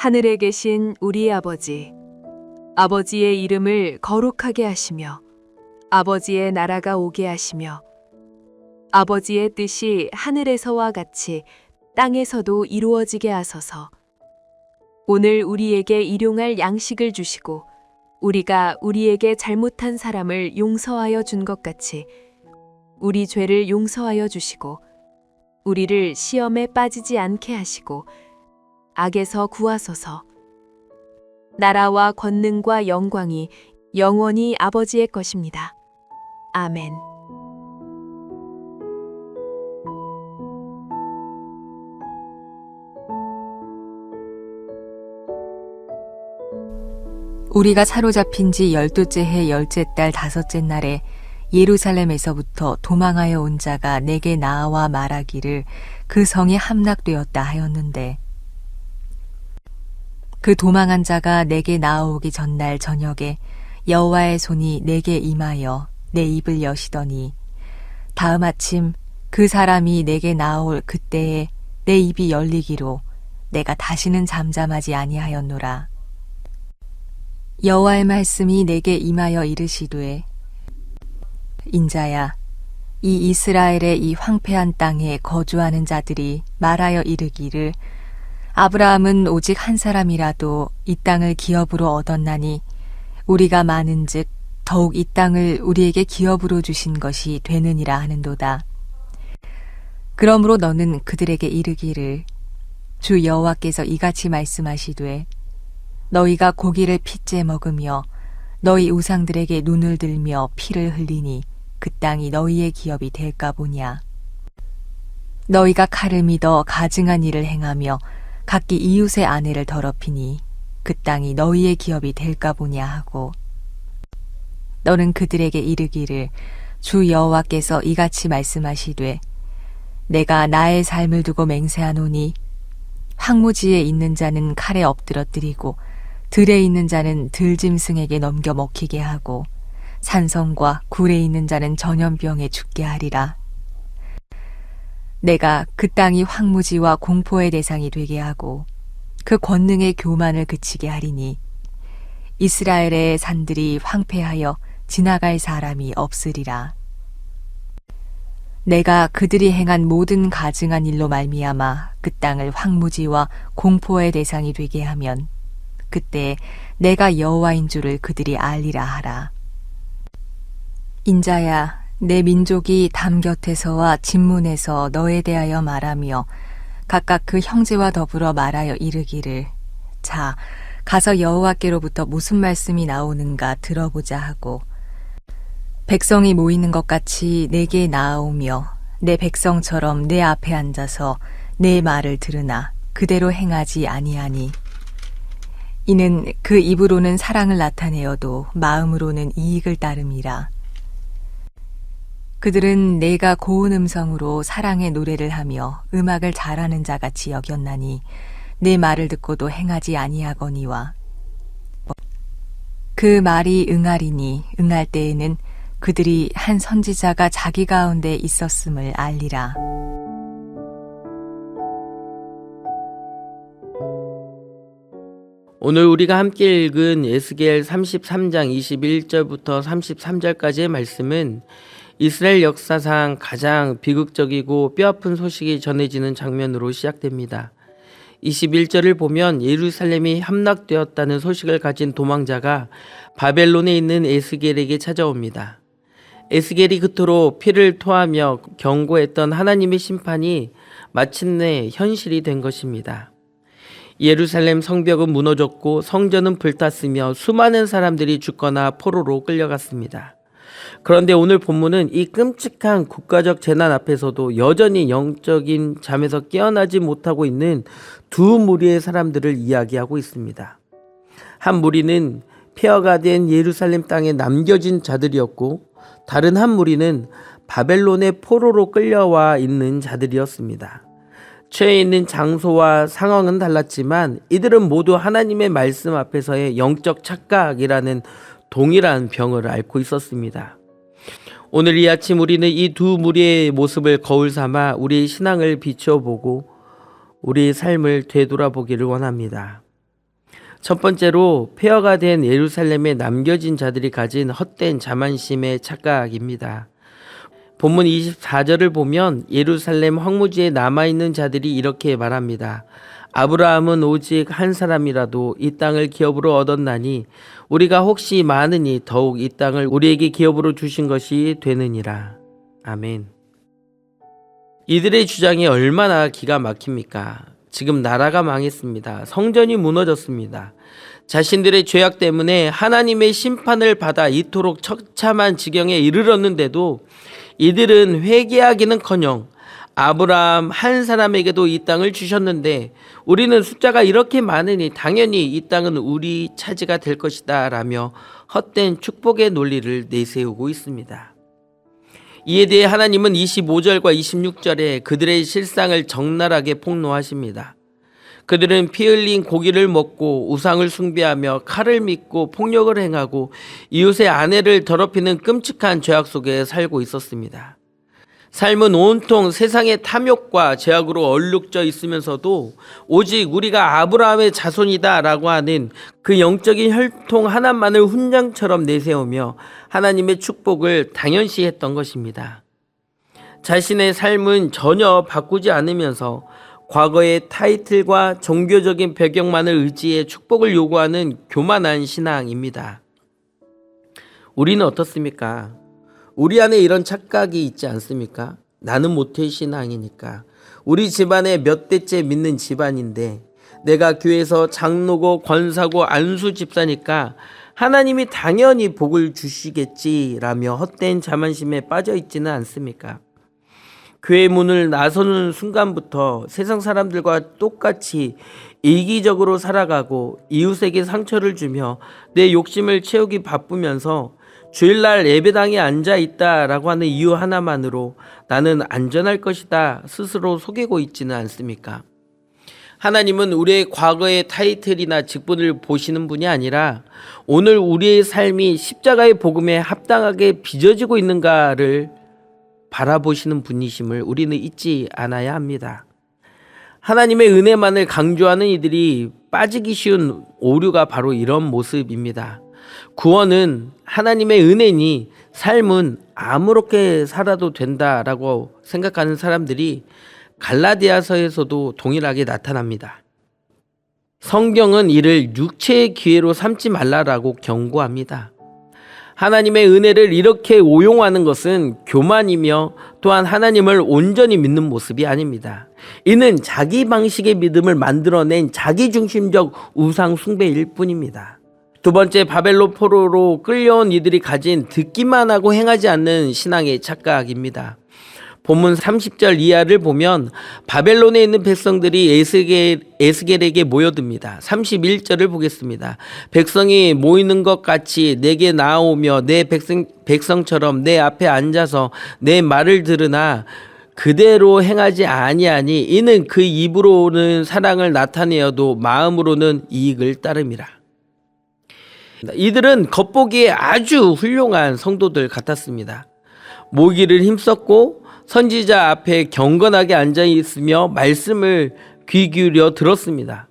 하늘에 계신 우리 아버지, 아버지의 이름을 거룩하게 하시며 아버지의 나라가 오게 하시며 아버지의 뜻이 하늘에서와 같이 땅에서도 이루어지게 하소서. 오늘 우리에게 일용할 양식을 주시고 우리가 우리에게 잘못한 사람을 용서하여 준 것 같이 우리 죄를 용서하여 주시고 우리를 시험에 빠지지 않게 하시고 악에서 구하소서. 나라와 권능과 영광이 영원히 아버지의 것입니다. 아멘. 우리가 사로잡힌 지 12째 해 10째 달 5째 날에 예루살렘에서부터 도망하여 온 자가 내게 나와 말하기를 그 성이 함락되었다 하였는데, 그 도망한 자가 내게 나아오기 전날 저녁에 여호와의 손이 내게 임하여 내 입을 여시더니, 다음 아침 그 사람이 내게 나아올 그때에 내 입이 열리기로 내가 다시는 잠잠하지 아니하였노라. 여호와의 말씀이 내게 임하여 이르시되, 인자야, 이 이스라엘의 이 황폐한 땅에 거주하는 자들이 말하여 이르기를, 아브라함은 오직 한 사람이라도 이 땅을 기업으로 얻었나니 우리가 많은즉 더욱 이 땅을 우리에게 기업으로 주신 것이 되느니라 하는도다. 그러므로 너는 그들에게 이르기를, 주 여호와께서 이같이 말씀하시되, 너희가 고기를 핏째 먹으며 너희 우상들에게 눈을 들며 피를 흘리니 그 땅이 너희의 기업이 될까 보냐. 너희가 칼을 믿어 가증한 일을 행하며 각기 이웃의 아내를 더럽히니 그 땅이 너희의 기업이 될까 보냐 하고, 너는 그들에게 이르기를, 주 여호와께서 이같이 말씀하시되, 내가 나의 삶을 두고 맹세하노니 황무지에 있는 자는 칼에 엎드러뜨리고 들에 있는 자는 들짐승에게 넘겨 먹히게 하고 산성과 굴에 있는 자는 전염병에 죽게 하리라. 내가 그 땅이 황무지와 공포의 대상이 되게 하고 그 권능의 교만을 그치게 하리니 이스라엘의 산들이 황폐하여 지나갈 사람이 없으리라. 내가 그들이 행한 모든 가증한 일로 말미암아 그 땅을 황무지와 공포의 대상이 되게 하면 그때 내가 여호와인 줄을 그들이 알리라 하라. 인자야, 내 민족이 담 곁에서와 진문에서 너에 대하여 말하며 각각 그 형제와 더불어 말하여 이르기를, 자, 가서 여호와께로부터 무슨 말씀이 나오는가 들어보자 하고, 백성이 모이는 것 같이 내게 나아오며 내 백성처럼 내 앞에 앉아서 내 말을 들으나 그대로 행하지 아니하니, 이는 그 입으로는 사랑을 나타내어도 마음으로는 이익을 따름이라. 그들은 내가 고운 음성으로 사랑의 노래를 하며 음악을 잘하는 자같이 여겼나니 내 말을 듣고도 행하지 아니하거니와, 그 말이 응하리니 응할 때에는 그들이 한 선지자가 자기 가운데 있었음을 알리라. 오늘 우리가 함께 읽은 에스겔 33장 21절부터 33절까지의 말씀은 이스라엘 역사상 가장 비극적이고 뼈아픈 소식이 전해지는 장면으로 시작됩니다. 21절을 보면 예루살렘이 함락되었다는 소식을 가진 도망자가 바벨론에 있는 에스겔에게 찾아옵니다. 에스겔이 그토록 피를 토하며 경고했던 하나님의 심판이 마침내 현실이 된 것입니다. 예루살렘 성벽은 무너졌고 성전은 불탔으며 수많은 사람들이 죽거나 포로로 끌려갔습니다. 그런데 오늘 본문은 이 끔찍한 국가적 재난 앞에서도 여전히 영적인 잠에서 깨어나지 못하고 있는 두 무리의 사람들을 이야기하고 있습니다. 한 무리는 폐허가 된 예루살렘 땅에 남겨진 자들이었고, 다른 한 무리는 바벨론의 포로로 끌려와 있는 자들이었습니다. 처해 있는 장소와 상황은 달랐지만 이들은 모두 하나님의 말씀 앞에서의 영적 착각이라는 동일한 병을 앓고 있었습니다. 오늘 이 아침 우리는 이 두 무리의 모습을 거울 삼아 우리의 신앙을 비춰보고 우리의 삶을 되돌아보기를 원합니다. 첫 번째로 폐허가 된 예루살렘에 남겨진 자들이 가진 헛된 자만심의 착각입니다. 본문 24절을 보면 예루살렘 황무지에 남아있는 자들이 이렇게 말합니다. 아브라함은 오직 한 사람이라도 이 땅을 기업으로 얻었나니 우리가 혹시 많으니 더욱 이 땅을 우리에게 기업으로 주신 것이 되느니라. 아멘. 이들의 주장이 얼마나 기가 막힙니까? 지금 나라가 망했습니다. 성전이 무너졌습니다. 자신들의 죄악 때문에 하나님의 심판을 받아 이토록 처참한 지경에 이르렀는데도 이들은 회개하기는커녕 아브라함 한 사람에게도 이 땅을 주셨는데 우리는 숫자가 이렇게 많으니 당연히 이 땅은 우리 차지가 될 것이다 라며 헛된 축복의 논리를 내세우고 있습니다. 이에 대해 하나님은 25절과 26절에 그들의 실상을 적나라하게 폭로하십니다. 그들은 피 흘린 고기를 먹고 우상을 숭배하며 칼을 믿고 폭력을 행하고 이웃의 아내를 더럽히는 끔찍한 죄악 속에 살고 있었습니다. 삶은 온통 세상의 탐욕과 죄악으로 얼룩져 있으면서도 오직 우리가 아브라함의 자손이다 라고 하는 그 영적인 혈통 하나만을 훈장처럼 내세우며 하나님의 축복을 당연시했던 것입니다. 자신의 삶은 전혀 바꾸지 않으면서 과거의 타이틀과 종교적인 배경만을 의지해 축복을 요구하는 교만한 신앙입니다. 우리는 어떻습니까? 우리 안에 이런 착각이 있지 않습니까? 나는 모태 신앙이니까. 우리 집안에 몇 대째 믿는 집안인데 내가 교회에서 장로고 권사고 안수 집사니까 하나님이 당연히 복을 주시겠지라며 헛된 자만심에 빠져 있지는 않습니까? 교회 문을 나서는 순간부터 세상 사람들과 똑같이 이기적으로 살아가고 이웃에게 상처를 주며 내 욕심을 채우기 바쁘면서 주일날 예배당에 앉아 있다라고 하는 이유 하나만으로 나는 안전할 것이다 스스로 속이고 있지는 않습니까? 하나님은 우리의 과거의 타이틀이나 직분을 보시는 분이 아니라 오늘 우리의 삶이 십자가의 복음에 합당하게 빚어지고 있는가를 바라보시는 분이심을 우리는 잊지 않아야 합니다. 하나님의 은혜만을 강조하는 이들이 빠지기 쉬운 오류가 바로 이런 모습입니다. 구원은 하나님의 은혜니 삶은 아무렇게 살아도 된다라고 생각하는 사람들이 갈라디아서에서도 동일하게 나타납니다. 성경은 이를 육체의 기회로 삼지 말라라고 경고합니다. 하나님의 은혜를 이렇게 오용하는 것은 교만이며 또한 하나님을 온전히 믿는 모습이 아닙니다. 이는 자기 방식의 믿음을 만들어낸 자기중심적 우상 숭배일 뿐입니다. 두 번째, 바벨론 포로로 끌려온 이들이 가진 듣기만 하고 행하지 않는 신앙의 착각입니다. 본문 30절 이하를 보면 바벨론에 있는 백성들이 에스겔에게 모여듭니다. 31절을 보겠습니다. 백성이 모이는 것 같이 내게 나아오며 내 백성처럼 내 앞에 앉아서 내 말을 들으나 그대로 행하지 아니하니 이는 그 입으로는 사랑을 나타내어도 마음으로는 이익을 따름이라. 이들은 겉보기에 아주 훌륭한 성도들 같았습니다. 모기를 힘썼고 선지자 앞에 경건하게 앉아 있으며 말씀을 귀 기울여 들었습니다.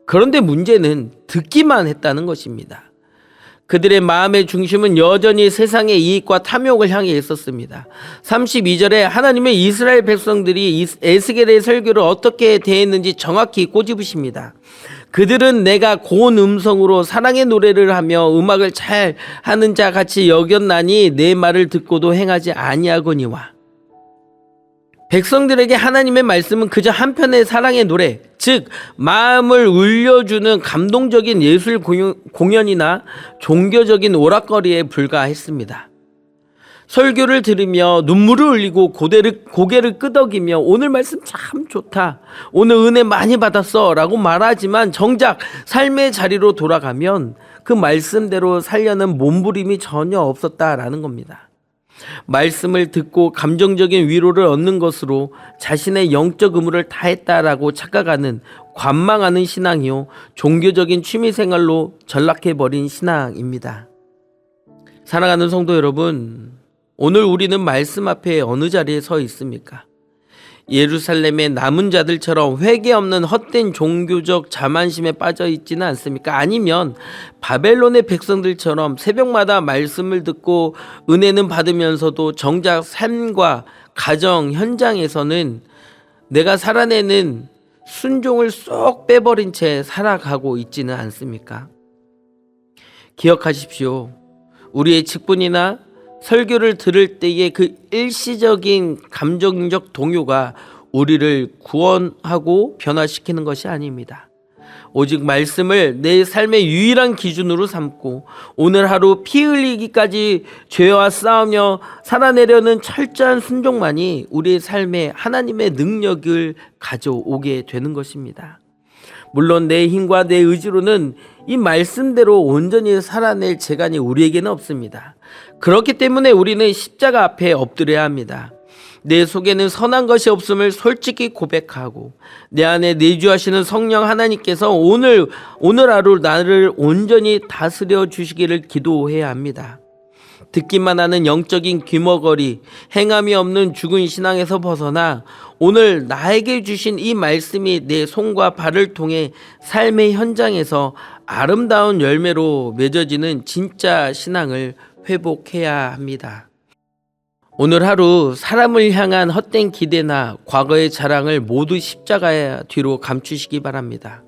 그런데 문제는 듣기만 했다는 것입니다. 그들의 마음의 중심은 여전히 세상의 이익과 탐욕을 향해 있었습니다. 32절에 하나님의 이스라엘 백성들이 에스겔의 설교를 어떻게 대했는지 정확히 꼬집으십니다. 그들은 내가 고운 음성으로 사랑의 노래를 하며 음악을 잘 하는 자 같이 여겼나니 내 말을 듣고도 행하지 아니하거니와. 백성들에게 하나님의 말씀은 그저 한편의 사랑의 노래, 즉 마음을 울려주는 감동적인 예술 공연이나 종교적인 오락거리에 불과했습니다. 설교를 들으며 눈물을 흘리고 고개를 끄덕이며 오늘 말씀 참 좋다, 오늘 은혜 많이 받았어 라고 말하지만 정작 삶의 자리로 돌아가면 그 말씀대로 살려는 몸부림이 전혀 없었다라는 겁니다. 말씀을 듣고 감정적인 위로를 얻는 것으로 자신의 영적 의무를 다했다라고 착각하는 관망하는 신앙이요, 종교적인 취미생활로 전락해버린 신앙입니다. 사랑하는 성도 여러분, 오늘 우리는 말씀 앞에 어느 자리에 서 있습니까? 예루살렘의 남은 자들처럼 회개 없는 헛된 종교적 자만심에 빠져 있지는 않습니까? 아니면 바벨론의 백성들처럼 새벽마다 말씀을 듣고 은혜는 받으면서도 정작 삶과 가정 현장에서는 내가 살아내는 순종을 쏙 빼버린 채 살아가고 있지는 않습니까? 기억하십시오. 우리의 직분이나 설교를 들을 때의 그 일시적인 감정적 동요가 우리를 구원하고 변화시키는 것이 아닙니다. 오직 말씀을 내 삶의 유일한 기준으로 삼고 오늘 하루 피 흘리기까지 죄와 싸우며 살아내려는 철저한 순종만이 우리의 삶에 하나님의 능력을 가져오게 되는 것입니다. 물론 내 힘과 내 의지로는 이 말씀대로 온전히 살아낼 재간이 우리에게는 없습니다. 그렇기 때문에 우리는 십자가 앞에 엎드려야 합니다. 내 속에는 선한 것이 없음을 솔직히 고백하고 내 안에 내주하시는 성령 하나님께서 오늘 하루 나를 온전히 다스려 주시기를 기도해야 합니다. 듣기만 하는 영적인 귀머거리, 행함이 없는 죽은 신앙에서 벗어나 오늘 나에게 주신 이 말씀이 내 손과 발을 통해 삶의 현장에서 아름다운 열매로 맺어지는 진짜 신앙을 회복해야 합니다. 오늘 하루 사람을 향한 헛된 기대나 과거의 자랑을 모두 십자가 뒤로 감추시기 바랍니다.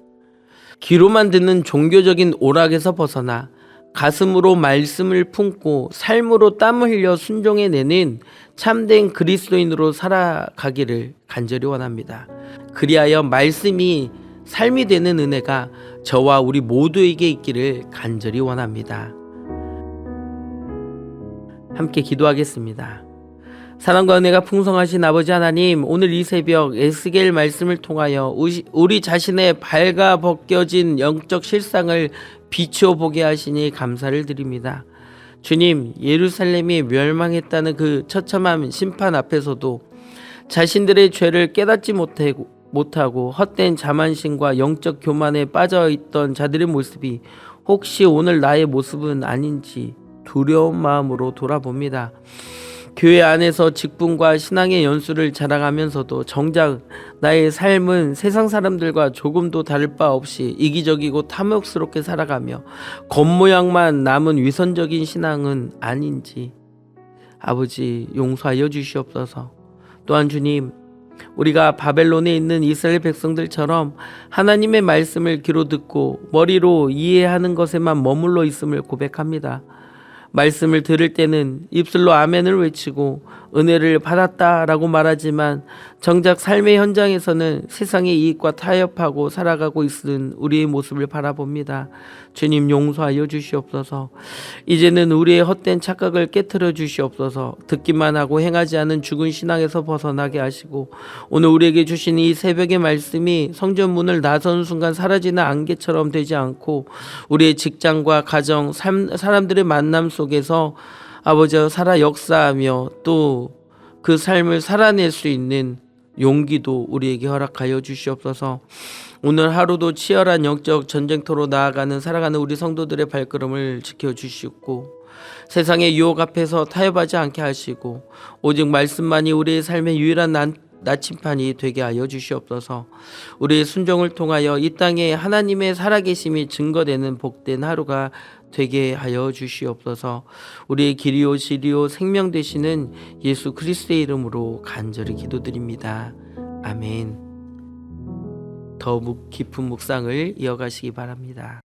귀로만 듣는 종교적인 오락에서 벗어나 가슴으로 말씀을 품고 삶으로 땀을 흘려 순종해내는 참된 그리스도인으로 살아가기를 간절히 원합니다. 그리하여 말씀이 삶이 되는 은혜가 저와 우리 모두에게 있기를 간절히 원합니다. 함께 기도하겠습니다. 사랑과 은혜가 풍성하신 아버지 하나님, 오늘 이 새벽 에스겔 말씀을 통하여 우리 자신의 발가 벗겨진 영적 실상을 비춰보게 하시니 감사를 드립니다. 주님, 예루살렘이 멸망했다는 그 처참한 심판 앞에서도 자신들의 죄를 깨닫지 못하고 헛된 자만심과 영적 교만에 빠져있던 자들의 모습이 혹시 오늘 나의 모습은 아닌지 두려운 마음으로 돌아봅니다. 교회 안에서 직분과 신앙의 연수를 자랑하면서도 정작 나의 삶은 세상 사람들과 조금도 다를 바 없이 이기적이고 탐욕스럽게 살아가며 겉모양만 남은 위선적인 신앙은 아닌지 아버지 용서하여 주시옵소서. 또한 주님, 우리가 바벨론에 있는 이스라엘 백성들처럼 하나님의 말씀을 귀로 듣고 머리로 이해하는 것에만 머물러 있음을 고백합니다. 말씀을 들을 때는 입술로 아멘을 외치고 은혜를 받았다라고 말하지만 정작 삶의 현장에서는 세상의 이익과 타협하고 살아가고 있는 우리의 모습을 바라봅니다. 주님, 용서하여 주시옵소서. 이제는 우리의 헛된 착각을 깨트려 주시옵소서. 듣기만 하고 행하지 않은 죽은 신앙에서 벗어나게 하시고 오늘 우리에게 주신 이 새벽의 말씀이 성전 문을 나서는 순간 사라지는 안개처럼 되지 않고 우리의 직장과 가정, 사람들의 만남 속에서 아버지 살아 역사하며 또 그 삶을 살아낼 수 있는 용기도 우리에게 허락하여 주시옵소서. 오늘 하루도 치열한 영적 전쟁터로 나아가는 살아가는 우리 성도들의 발걸음을 지켜주시고 세상의 유혹 앞에서 타협하지 않게 하시고 오직 말씀만이 우리의 삶의 유일한 나침판이 되게 하여 주시옵소서. 우리의 순종을 통하여 이 땅에 하나님의 살아계심이 증거되는 복된 하루가 되게 하여 주시옵소서. 우리의 길이요 진리요 생명 되시는 예수 그리스도의 이름으로 간절히 기도드립니다. 아멘. 더 깊은 묵상을 이어가시기 바랍니다.